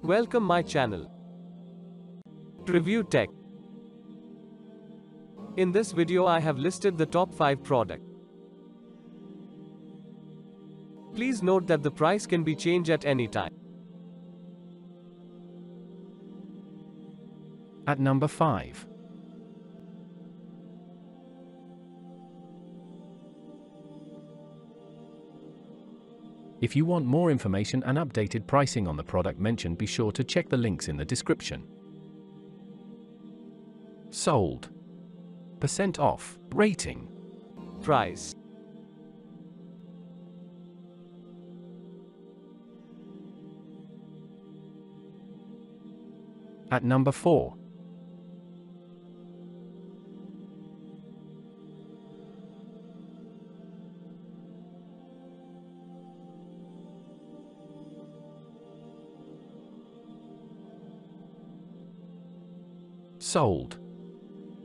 Welcome my channel. Review Tech. In this video I have listed the top 5 product. Please note that the price can be changed at any time. At number 5. If you want more information and updated pricing on the product mentioned, be sure to check the links in the description. Sold. % off. Rating. Price. At number 4. Sold.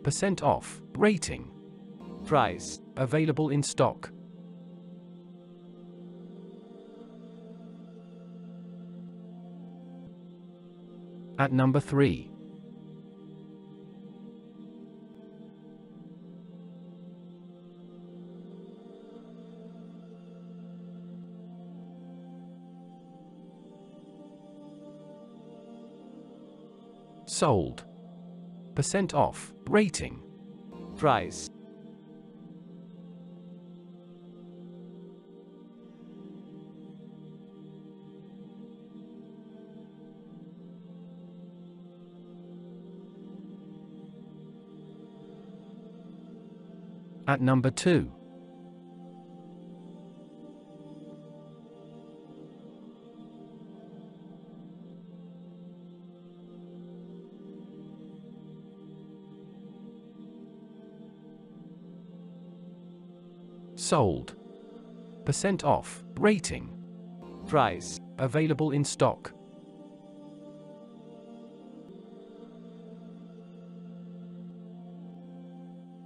% off. Rating. Price. Available in stock. At number 3. Sold. % off. Rating. Price. At number 2. Sold. % off. Rating. Price. Available in stock.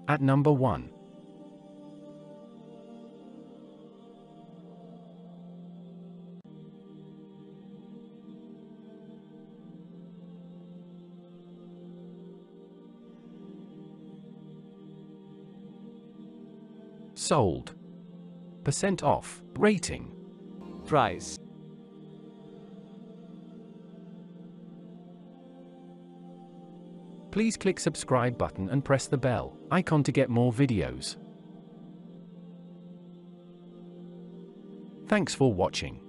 At number 1. Sold. % off. Rating. Price. Please click subscribe button and press the bell icon to get more videos. Thanks for watching.